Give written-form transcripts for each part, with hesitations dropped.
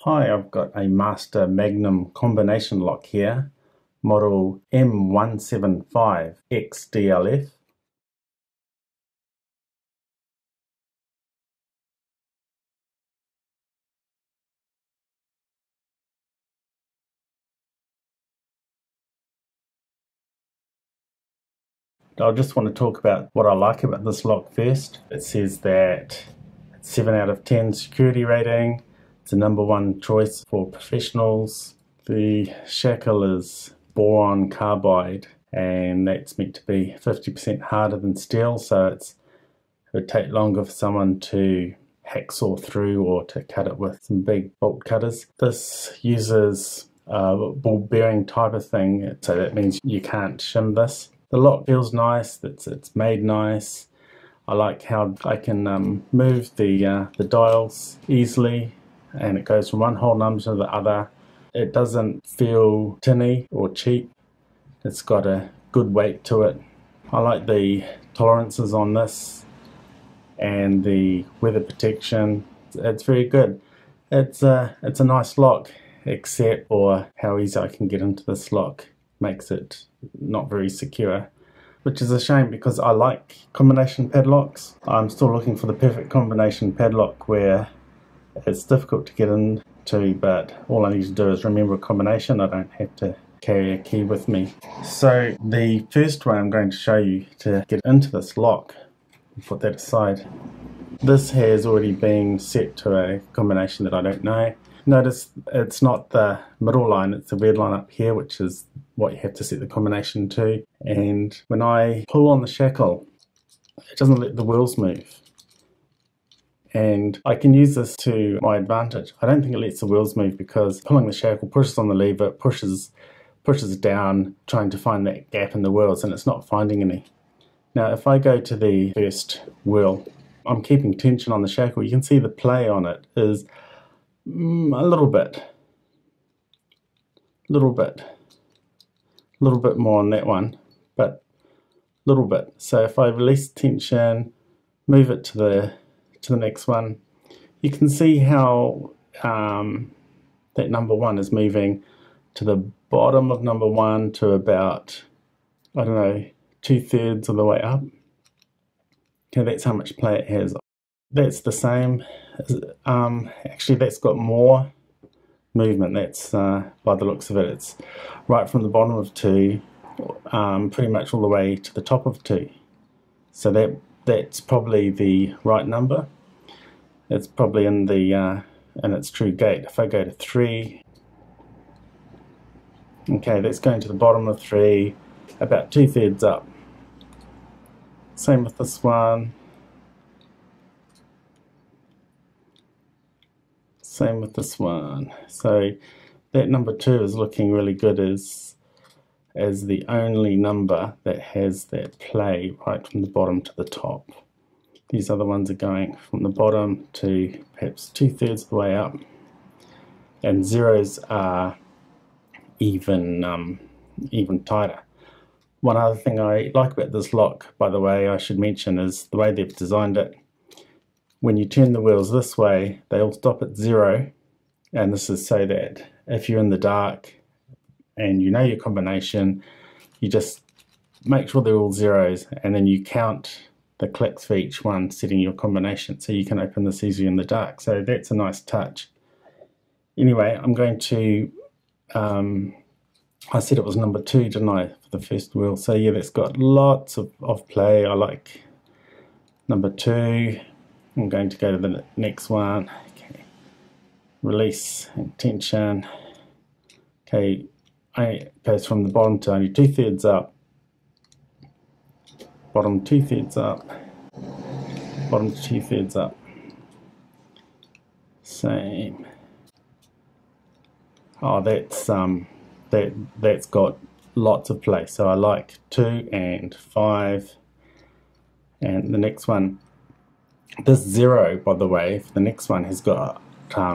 Hi, I've got a Master Magnum combination lock here, model M175 XDLF. I just want to talk about what I like about this lock first. It says that it's 7 out of 10 security rating. It's the #1 choice for professionals. The shackle is boron carbide, and that's meant to be 50% harder than steel, so it would take longer for someone to hacksaw through or to cut it with some big bolt cutters. This uses a ball bearing type of thing, so that means you can't shim this. The lock feels nice, it's made nice. I like how I can move the dials easily, and it goes from one whole number to the other. It doesn't feel tinny or cheap. It's got a good weight to it. I like the tolerances on this and the weather protection. It's very good. It's a nice lock, except for how easy I can get into this lock makes it not very secure, which is a shame because I like combination padlocks. I'm still looking for the perfect combination padlock where it's difficult to get into, but all I need to do is remember a combination. I don't have to carry a key with me. So the first way I'm going to show you to get into this lock, put that aside. This has already been set to a combination that I don't know. Notice it's not the middle line, it's the red line up here, which is what you have to set the combination to. And when I pull on the shackle, it doesn't let the wheels move. And I can use this to my advantage. I don't think it lets the wheels move because pulling the shackle pushes on the lever, pushes down, trying to find that gap in the wheels, and it's not finding any. Now if I go to the first wheel, I'm keeping tension on the shackle. You can see the play on it is a little bit more on that one, but a little bit. So if I release tension, move it to the next one, you can see how that #1 is moving to the bottom of #1 to about, I don't know, 2/3 of the way up. Okay, that's how much play it has. That's the same. Actually, that's got more movement. That's by the looks of it, it's right from the bottom of 2, pretty much all the way to the top of 2. So that's probably the right number. It's probably in its true gate. If I go to 3, okay, that's going to the bottom of 3, about 2/3 up. Same with this one. Same with this one. So that #2 is looking really good as the only number that has that play right from the bottom to the top. These other ones are going from the bottom to perhaps 2/3 of the way up, and zeros are even tighter. One other thing I like about this lock, by the way, I should mention, is the way they've designed it. When you turn the wheels this way, they all stop at 0, and this is so that if you're in the dark and you know your combination, you just make sure they're all zeros, and then you count the clicks for each one, setting your combination, so you can open this easily in the dark. So that's a nice touch. Anyway, I'm going to I said it was #2, didn't I, for the first wheel? So yeah, that's got lots of play. I like #2. I'm going to go to the next one. Okay, release and tension. Okay, it goes from the bottom to only 2/3 up. Bottom 2/3 up. Bottom 2/3 up. Same. Oh, that's got lots of play. So I like 2 and 5, and the next one. This 0, by the way, for the next one has got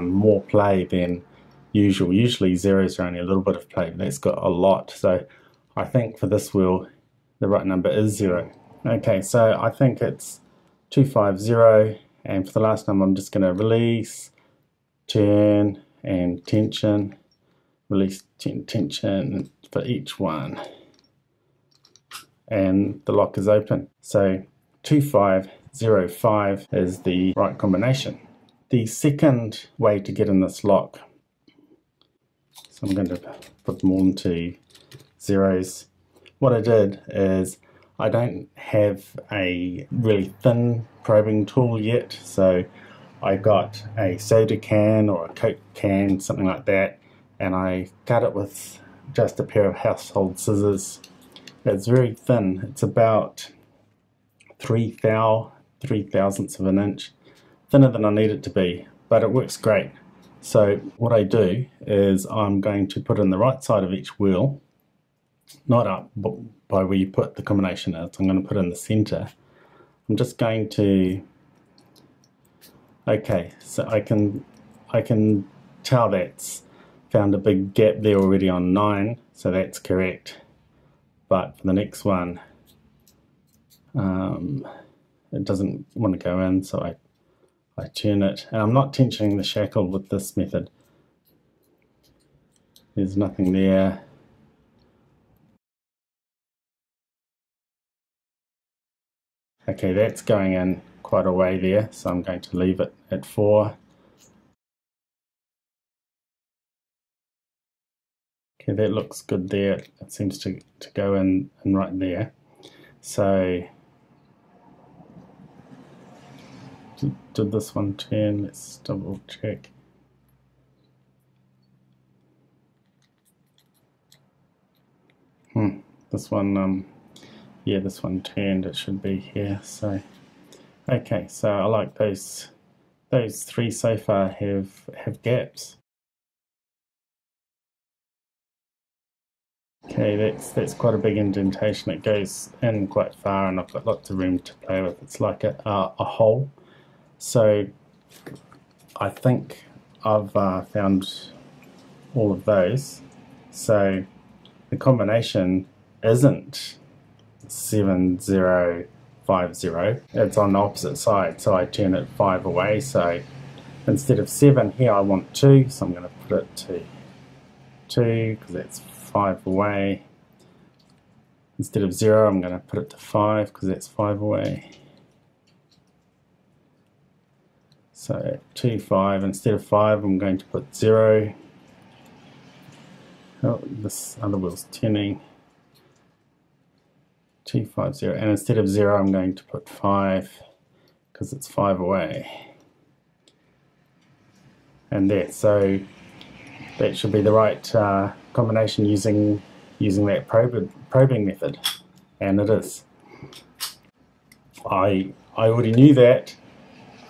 more play than usual. Usually zeros are only a little bit of play, but that's got a lot. So I think for this wheel, the right number is 0. Okay, so I think it's 250, and for the last number I'm just going to release, turn, and tension, release tension for each one, and the lock is open. So 2505 is the right combination. The second way to get in this lock, so I'm going to put them all into zeros. What I did is, I don't have a really thin probing tool yet, so I got a soda can or a Coke can, something like that, and I cut it with just a pair of household scissors. It's very thin. It's about 3/1000ths of an inch, thinner than I need it to be, but it works great. So what I do is I'm going to put in the right side of each wheel, not up by where you put the combination is. I'm going to put in the center. I'm just going to, okay, so I can tell that's found a big gap there already on 9, so that's correct. But for the next one, it doesn't want to go in, so I turn it, and I'm not tensioning the shackle with this method. There's nothing there. Okay, that's going in quite a way there, so I'm going to leave it at 4. Okay, that looks good there. It seems to go in right there. So, did this one turn? Let's double check. This one, yeah, this one turned. It should be here. So, okay, so I like those 3 so far have gaps. Okay, that's quite a big indentation. It goes in quite far, and I've got lots of room to play with. It's like a hole. So I think I've found all of those. So the combination isn't 7050. It's on the opposite side, so I turn it 5 away. So instead of 7 here, I want 2, so I'm going to put it to 2 because that's 5 away. Instead of 0, I'm going to put it to 5 because that's 5 away. So 2, 5. Instead of 5, I'm going to put 0. Oh, this other wheel's turning. 2, 5, 0. And instead of 0, I'm going to put 5 because it's 5 away. And there. So that should be the right combination using that probing method, and it is. I already knew that.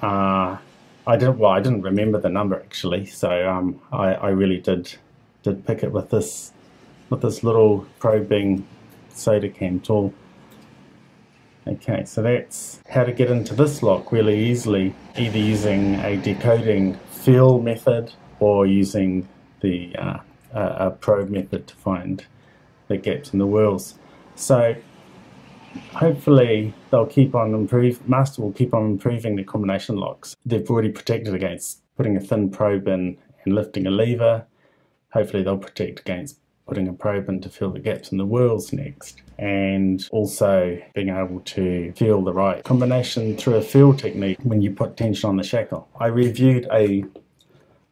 I didn't remember the number actually, so I really did pick it with this little probing soda can tool. Okay, so that's how to get into this lock really easily, either using a decoding feel method or using the a probe method to find the gaps in the wheels. So hopefully they'll keep on Master will keep on improving the combination locks. They've already protected against putting a thin probe in and lifting a lever. Hopefully they'll protect against putting a probe in to fill the gaps in the wheels next, and also being able to feel the right combination through a feel technique when you put tension on the shackle. I reviewed a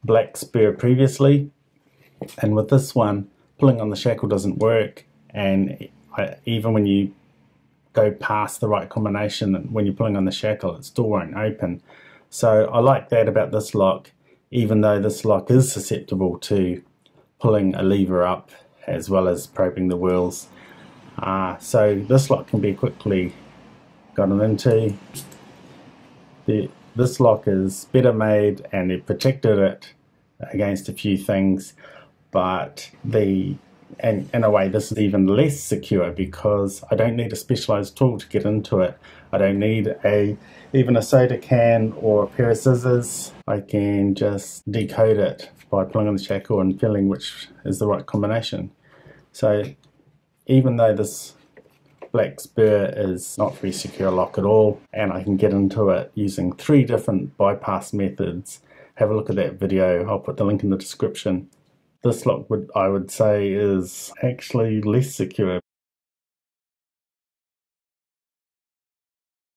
black spur previously, and with this one, pulling on the shackle doesn't work, and even when you go past the right combination, when you're pulling on the shackle, it still won't open. So I like that about this lock, even though this lock is susceptible to pulling a lever up as well as probing the wheels. So this lock can be quickly gotten into. This lock is better made, and they've protected it against a few things, but in a way this is even less secure because I don't need a specialized tool to get into it. I don't need even a soda can or a pair of scissors. I can just decode it by pulling on the shackle and feeling which is the right combination. So even though this black spur is not very secure lock at all, and I can get into it using 3 different bypass methods, have a look at that video. I'll put the link in the description. This lock I would say is actually less secure.